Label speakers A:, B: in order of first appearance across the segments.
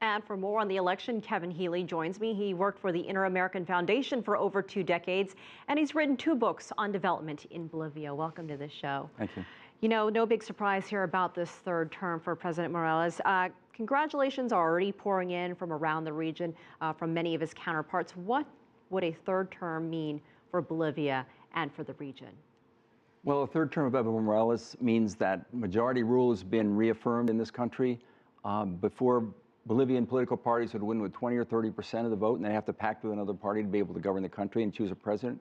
A: And for more on the election, Kevin Healy joins me. He worked for the Inter-American Foundation for over 2 decades, and he's written 2 books on development in Bolivia. Welcome to the show.
B: Thank you.
A: You know, no big surprise here about this 3rd term for President Morales. Congratulations are already pouring in from around the region, from many of his counterparts. What would a 3rd term mean for Bolivia and for the region?
B: Well, a 3rd term of Evo Morales means that majority rule has been reaffirmed in this country. Before, Bolivian political parties would win with 20 or 30% of the vote, and they have to pact with another party to be able to govern the country and choose a president.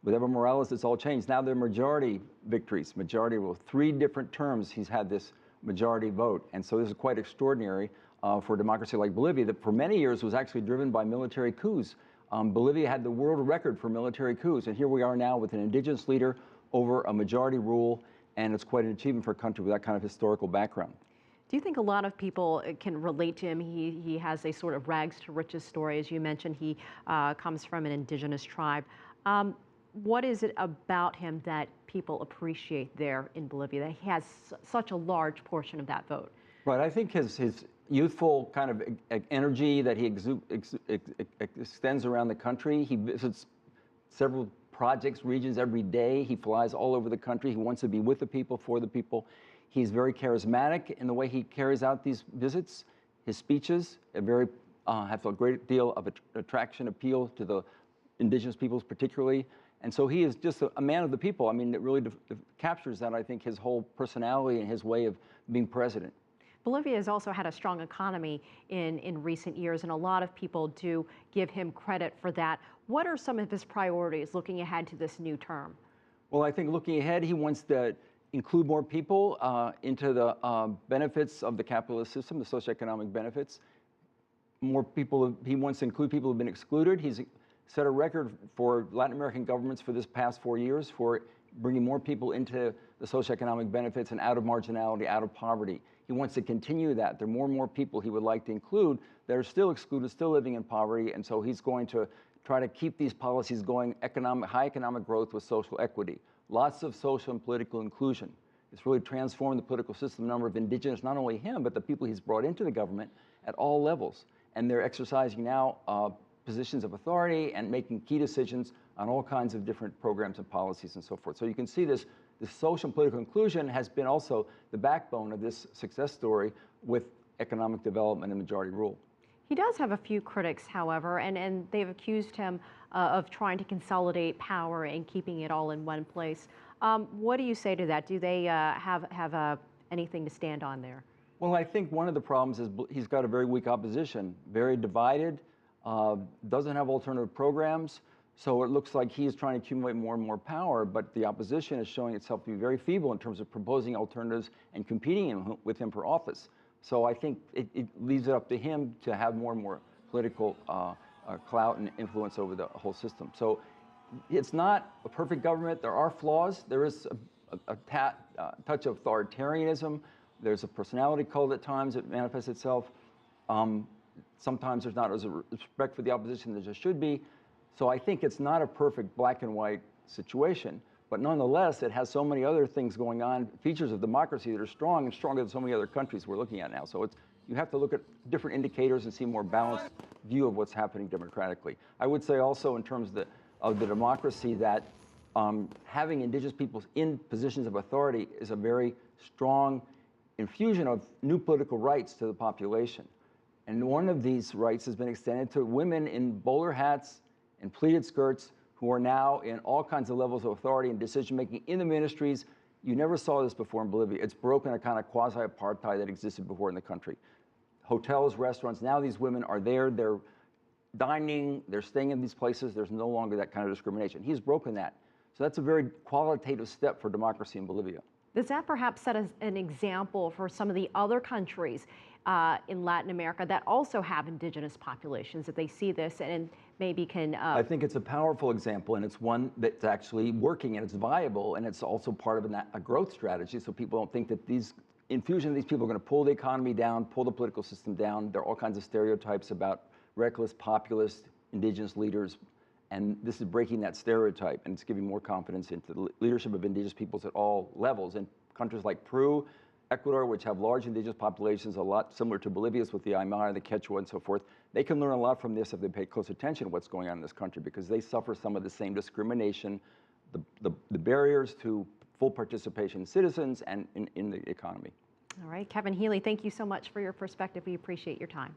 B: With Evo Morales, it's all changed. Now they're majority victories, majority rule. 3 different terms he's had this majority vote. And so this is quite extraordinary for a democracy like Bolivia that for many years was actually driven by military coups. Bolivia had the world record for military coups, and here we are now with an indigenous leader over a majority rule, and it's quite an achievement for a country with that kind of historical background.
A: Do you think a lot of people can relate to him? He has a sort of rags to riches story. As you mentioned, he comes from an indigenous tribe. What is it about him that people appreciate there in Bolivia, that he has such a large portion of that vote?
B: Right, I think his youthful kind of energy that he extends around the country. He visits several projects, regions every day. He flies all over the country. He wants to be with the people, for the people. He's very charismatic in the way he carries out these visits. His speeches have a great deal of attraction, appeal to the indigenous peoples particularly. And so he is just a man of the people. I mean, it really captures that, I think, his whole personality and his way of being president.
A: Bolivia has also had a strong economy in recent years, and a lot of people do give him credit for that. What are some of his priorities looking ahead to this new term? Well,
B: I think looking ahead, he wants to include more people into the benefits of the capitalist system, the socioeconomic benefits. More people, he wants to include people who have been excluded. He's set a record for Latin American governments for this past 4 years for bringing more people into the socioeconomic benefits and out of marginality, out of poverty. He wants to continue that. There are more and more people he would like to include that are still excluded, still living in poverty, and so he's going to try to keep these policies going, high economic growth with social equity. Lots of social and political inclusion. It's really transformed the political system, the number of indigenous, not only him, but the people he's brought into the government at all levels. And they're exercising now positions of authority and making key decisions on all kinds of different programs and policies and so forth. So you can see this social and political inclusion has been also the backbone of this success story with economic development and majority rule.
A: He does have a few critics, however, and they've accused him of trying to consolidate power and keeping it all in one place. What do you say to that? Do they have anything to stand on there?
B: Well, I think one of the problems is he's got a very weak opposition, very divided, doesn't have alternative programs. So it looks like he's trying to accumulate more and more power, but the opposition is showing itself to be very feeble in terms of proposing alternatives and competing with him for office. So I think it leaves it up to him to have more and more political clout and influence over the whole system. So it's not a perfect government. There are flaws. There is a touch of authoritarianism. There's a personality cult at times that manifests itself. Sometimes there's not as a respect for the opposition as there should be. So I think it's not a perfect black and white situation. But nonetheless, it has so many other things going on, features of democracy that are strong and stronger than so many other countries we're looking at now. So you have to look at different indicators and see a more balanced view of what's happening democratically. I would say also in terms of the democracy that having indigenous peoples in positions of authority is a very strong infusion of new political rights to the population. And one of these rights has been extended to women in bowler hats and pleated skirts who are now in all kinds of levels of authority and decision-making in the ministries. You never saw this before in Bolivia. It's broken a kind of quasi-apartheid that existed before in the country. Hotels, restaurants, now these women are there, they're dining, they're staying in these places. There's no longer that kind of discrimination. He's broken that. So that's a very qualitative step for democracy in Bolivia.
A: Does that perhaps set as an example for some of the other countries in Latin America that also have indigenous populations, that they see this and maybe can...
B: I think it's a powerful example, and it's one that's actually working, and it's viable, and it's also part of a growth strategy, so people don't think that infusion of these people are going to pull the economy down, pull the political system down. There are all kinds of stereotypes about reckless, populist, indigenous leaders, and this is breaking that stereotype, and it's giving more confidence into the leadership of indigenous peoples at all levels. In countries like Peru, Ecuador, which have large indigenous populations, a lot similar to Bolivia's with the Aymara, the Quechua, and so forth. They can learn a lot from this if they pay close attention to what's going on in this country, because they suffer some of the same discrimination, the barriers to full participation in citizens and in the economy.
A: All right, Kevin Healy, thank you so much for your perspective. We appreciate your time.